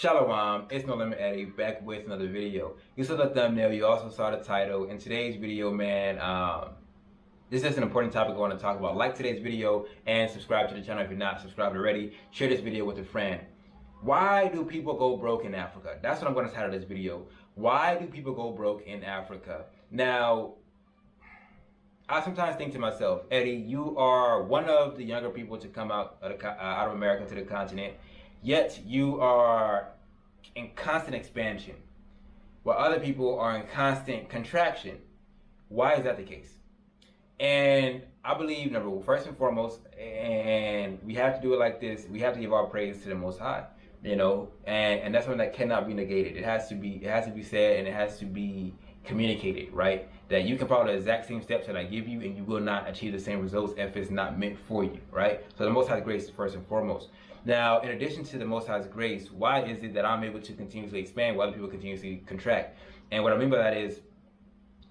Shalom, it's No Limit Eddie back with another video. You saw the thumbnail, you also saw the title. In today's video, man, this is an important topic I want to talk about. Like today's video and subscribe to the channel if you're not subscribed already. Share this video with a friend. Why do people go broke in Africa? That's what I'm going to title this video. Why do people go broke in Africa? Now, I sometimes think to myself, Eddie, you are one of the younger people to come out of America to the continent, yet you are in constant expansion, while other people are in constant contraction. Why is that the case? And I believe, first and foremost, and we have to do it like this, we have to give our praise to the Most High, and that's something that cannot be negated. It has to be said, and it has to be communicated, right? That you can follow the exact same steps that I give you, and you will not achieve the same results if it's not meant for you, right? So the Most High's grace first and foremost. Now, in addition to the Most High's grace, why is it that I'm able to continuously expand while other people continuously contract? And what I mean by that is,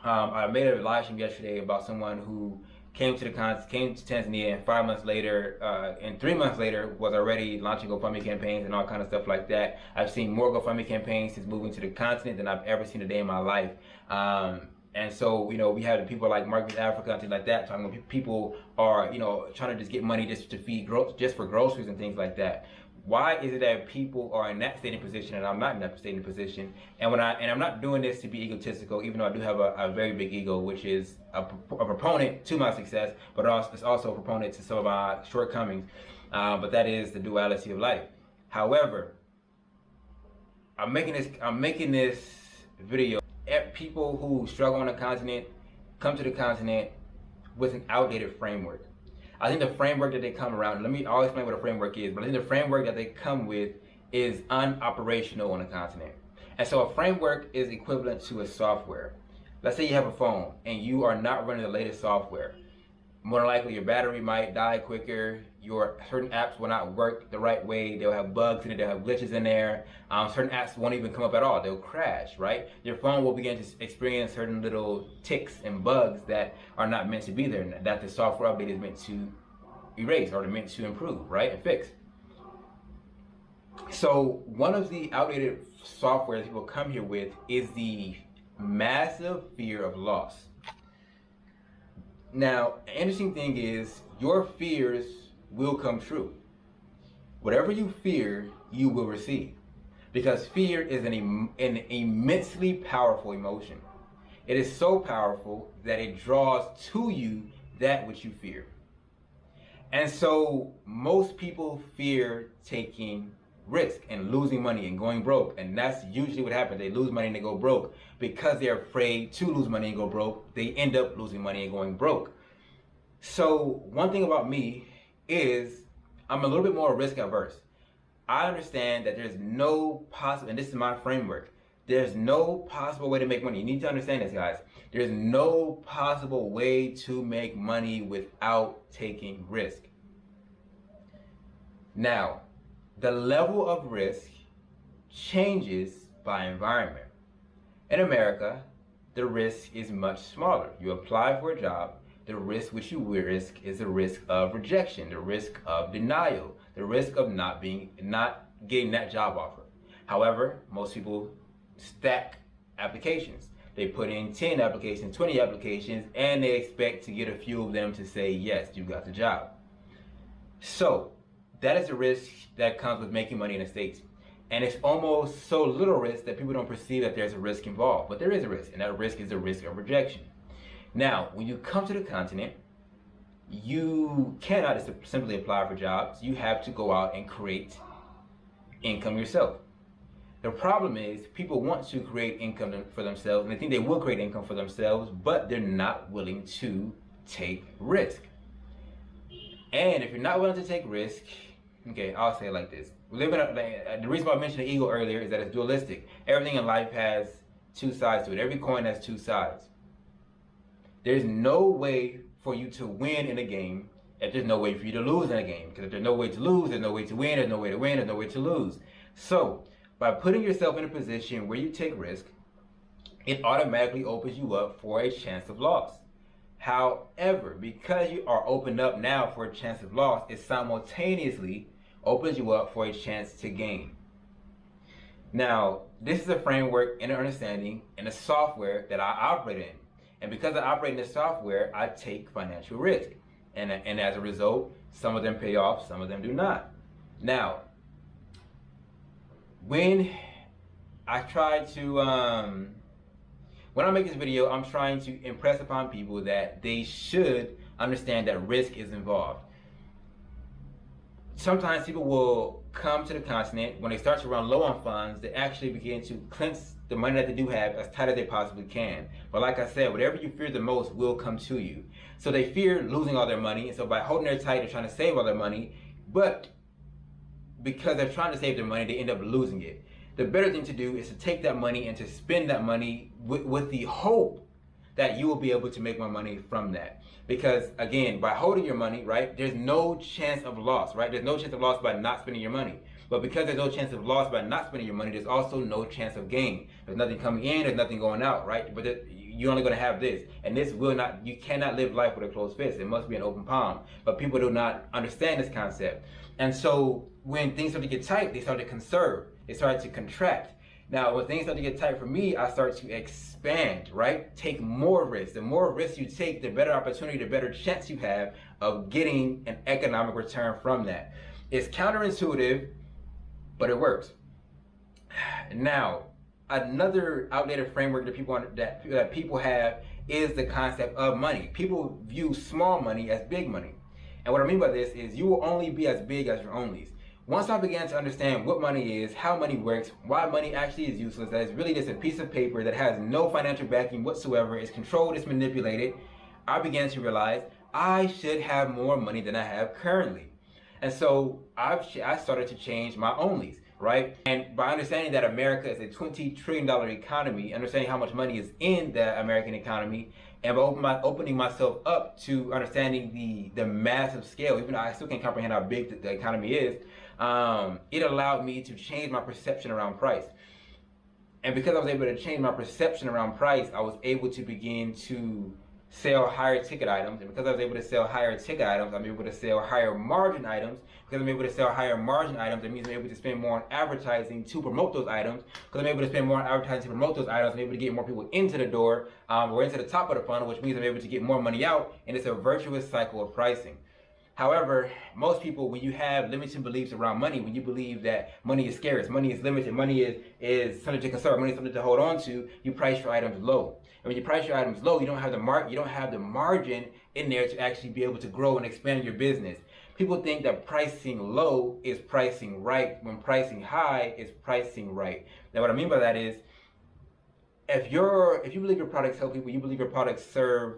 I made a live stream yesterday about someone who came to Tanzania, and 5 months later, and 3 months later, was already launching GoFundMe campaigns and all kind of stuff like that. I've seen more GoFundMe campaigns since moving to the continent than I've ever seen a day in my life. And so, we have people like Market Africa and things like that, talking about people are, trying to just get money just to feed, just for groceries and things like that. Why is it that people are in that stated position and I'm not in that stated position? And I'm not doing this to be egotistical, even though I do have a very big ego, which is a proponent to my success, but it's also a proponent to some of my shortcomings. But that is the duality of life. However, I'm making this video. People who struggle on the continent come to the continent with an outdated framework. I think the framework that they come around, I'll explain what a framework is, but I think the framework that they come with is unoperational on the continent. And so a framework is equivalent to a software. Let's say you have a phone and you are not running the latest software. More than likely your battery might die quicker, your certain apps will not work the right way, they'll have bugs in it, they'll have glitches in there, certain apps won't even come up at all, they'll crash, right? Your phone will begin to experience certain little ticks and bugs that are not meant to be there, that the software update is meant to erase or meant to improve, right, and fix. So one of the outdated softwares people come here with is the massive fear of loss. Now, the interesting thing is, your fears will come true. Whatever you fear, you will receive. Because fear is an immensely powerful emotion. It is so powerful that it draws to you that which you fear. And so, most people fear taking risk and losing money and going broke. And that's usually what happens. They lose money and they go broke. Because they're afraid to lose money and go broke, they end up losing money and going broke. So one thing about me is I'm a little bit more risk averse. I understand that there's no possible, and this is my framework, there's no possible way to make money. You need to understand this, guys. There's no possible way to make money without taking risk. Now, the level of risk changes by environment. In America, the risk is much smaller. You apply for a job, the risk which you risk is the risk of rejection, the risk of denial, the risk of not getting that job offer. However, most people stack applications. They put in 10 applications, 20 applications, and they expect to get a few of them to say, yes, you got the job. So that is the risk that comes with making money in the States. And it's almost so little risk that people don't perceive that there's a risk involved. But there is a risk, and that risk is the risk of rejection. Now, when you come to the continent, you cannot just simply apply for jobs. You have to go out and create income yourself. The problem is, people want to create income for themselves, and they think they will create income for themselves, but they're not willing to take risk. And if you're not willing to take risk, okay, I'll say it like this. The reason why I mentioned the ego earlier is that it's dualistic. Everything in life has two sides to it. Every coin has two sides. There's no way for you to win in a game if there's no way for you to lose in a game. Because if there's no way to lose, there's no way to win, there's no way to win, there's no way to lose. So, by putting yourself in a position where you take risk, it automatically opens you up for a chance of loss. However, because you are opened up now for a chance of loss, it simultaneously opens you up for a chance to gain. Now, this is a framework and an understanding and a software that I operate in. And because I operate in this software, I take financial risk. And as a result, some of them pay off, some of them do not. Now, when I try to, when I make this video, I'm trying to impress upon people that they should understand that risk is involved. Sometimes people will come to the continent when they start to run low on funds. They actually begin to clench the money that they do have as tight as they possibly can. But like I said, whatever you fear the most will come to you. So they fear losing all their money, and so by holding their tight, they're trying to save all their money. But because they're trying to save their money, they end up losing it. The better thing to do is to take that money and to spend that money with the hope that you will be able to make more money from that. Because again, by holding your money, right, there's no chance of loss, right? There's no chance of loss by not spending your money. But because there's no chance of loss by not spending your money, there's also no chance of gain. There's nothing coming in, there's nothing going out, right? But you're only going to have this. And this will not, you cannot live life with a closed fist. It must be an open palm. But people do not understand this concept. And so when things start to get tight, they start to conserve. They start to contract. Now, when things start to get tight for me, I start to expand, right? Take more risks. The more risks you take, the better opportunity, the better chance you have of getting an economic return from that. It's counterintuitive, but it works. Now, another outdated framework that people have is the concept of money. People view small money as big money. And what I mean by this is you will only be as big as your onlys. Once I began to understand what money is, how money works, why money actually is useless, that it's really just a piece of paper that has no financial backing whatsoever, it's controlled, it's manipulated, I began to realize I should have more money than I have currently. And so I started to change my onlys, right? And by understanding that America is a $20 trillion economy, understanding how much money is in the American economy, and by opening myself up to understanding the massive scale, even though I still can't comprehend how big the economy is, it allowed me to change my perception around price. And because I was able to change my perception around price, I was able to begin to sell higher ticket items. And because I was able to sell higher ticket items, I'm able to sell higher margin items. Because I'm able to sell higher margin items, it means I'm able to spend more on advertising to promote those items. Because I'm able to spend more on advertising to promote those items, I'm able to get more people into the door or into the top of the funnel, which means I'm able to get more money out. And it's a virtuous cycle of pricing. However, most people, when you have limiting beliefs around money, when you believe that money is scarce, money is limited, money is something to conserve, money is something to hold on to, you price your items low. And when you price your items low, you don't have the margin in there to actually be able to grow and expand your business. People think that pricing low is pricing right, when pricing high is pricing right. Now, what I mean by that is, if you believe your products help people, you believe your products serve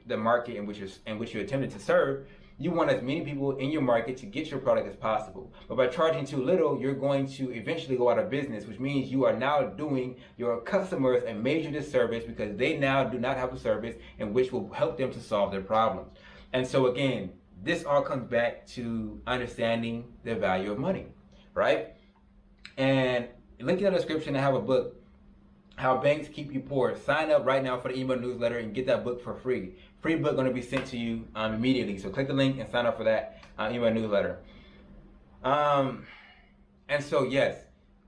the market in which you're attempting to serve, you want as many people in your market to get your product as possible. But by charging too little, you're going to eventually go out of business, which means you are now doing your customers a major disservice because they now do not have a service in which will help them to solve their problems. And so again, this all comes back to understanding the value of money, right? And link in the description, I have a book, How Banks Keep You Poor. Sign up right now for the email newsletter and get that book for free. Free book going to be sent to you immediately. So click the link and sign up for that email newsletter. And so yes,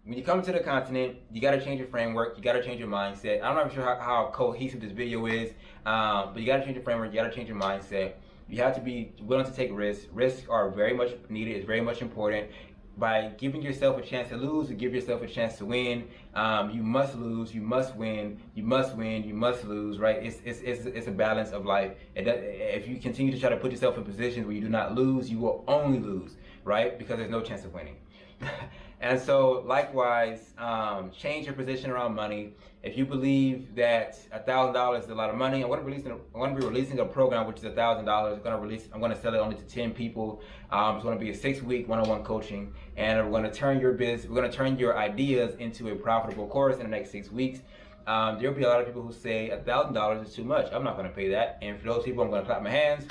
when you come to the continent, you got to change your framework. You got to change your mindset. I'm not sure how cohesive this video is, but you got to change your framework. You got to change your mindset. You have to be willing to take risks. Risks are very much needed. It's very much important. By giving yourself a chance to lose, you give yourself a chance to win. You must lose, you must win, you must win, you must lose, right? It's a balance of life. If you continue to try to put yourself in positions where you do not lose, you will only lose, right? Because there's no chance of winning. And so likewise, change your position around money. If you believe that $1,000 is a lot of money, I'm going to be releasing a program which is $1,000. I'm going to sell it only to 10 people. It's going to be a 6-week one-on-one coaching, and we're going to turn your ideas into a profitable course in the next 6 weeks. There'll be a lot of people who say $1,000 is too much. I'm not going to pay that. And for those people, I'm going to clap my hands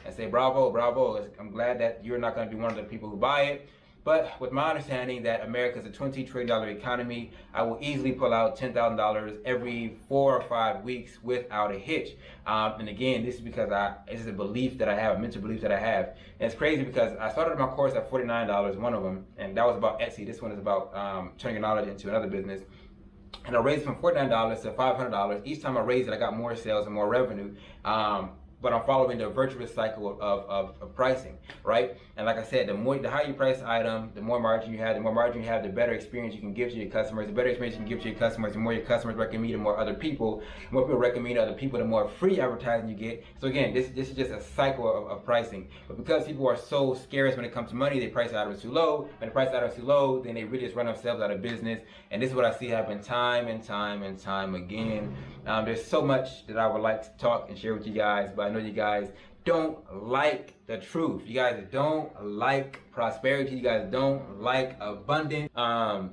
and say bravo, bravo. I'm glad that you're not going to be one of the people who buy it. But with my understanding that America is a $20 trillion economy, I will easily pull out $10,000 every 4 or 5 weeks without a hitch. And again, this is because this is a belief that I have, a mental belief that I have. And it's crazy because I started my course at $49, one of them, and that was about Etsy. This one is about turning your knowledge into another business. And I raised it from $49 to $500. Each time I raised it, I got more sales and more revenue. But I'm following the virtuous cycle of pricing, right? And like I said, the higher you price the item, the more margin you have. The more margin you have, the better experience you can give to your customers. The better experience you can give to your customers, the more your customers recommend you to more other people. The more people recommend other people, the more free advertising you get. So again, this is just a cycle of pricing. But because people are so scarce when it comes to money, they price the items too low. When the price the items too low, then they really just run themselves out of business. And this is what I see happen time and time and time again. There's so much that I would like to talk and share with you guys, but I know you guys don't like the truth. You guys don't like prosperity. You guys don't like abundance.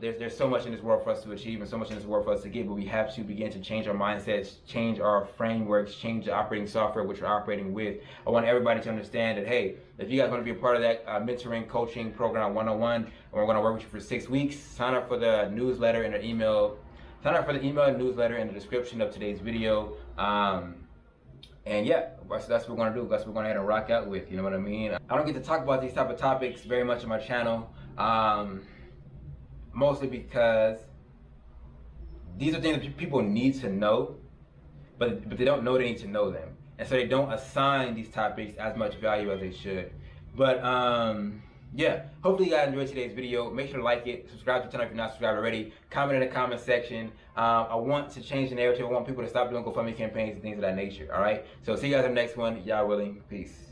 There's so much in this world for us to achieve and so much in this world for us to get, but we have to begin to change our mindsets, change our frameworks, change the operating software which we're operating with. I want everybody to understand that, hey, if you guys want to be a part of that mentoring coaching program 101, and we're going to work with you for 6 weeks, sign up for the newsletter and the email. Sign up for the email and newsletter in the description of today's video. And yeah, that's what we're gonna do. That's what we're gonna head and rock out with. You know what I mean? I don't get to talk about these type of topics very much on my channel, mostly because these are things that people need to know, but they don't know they need to know them, and so they don't assign these topics as much value as they should. But yeah, hopefully you guys enjoyed today's video. Make sure to like it, subscribe to the channel if you're not subscribed already, comment in the comment section. I want to change the narrative. I want people to stop doing GoFundMe campaigns and things of that nature, all right? So see you guys in the next one. Y'all willing. Peace.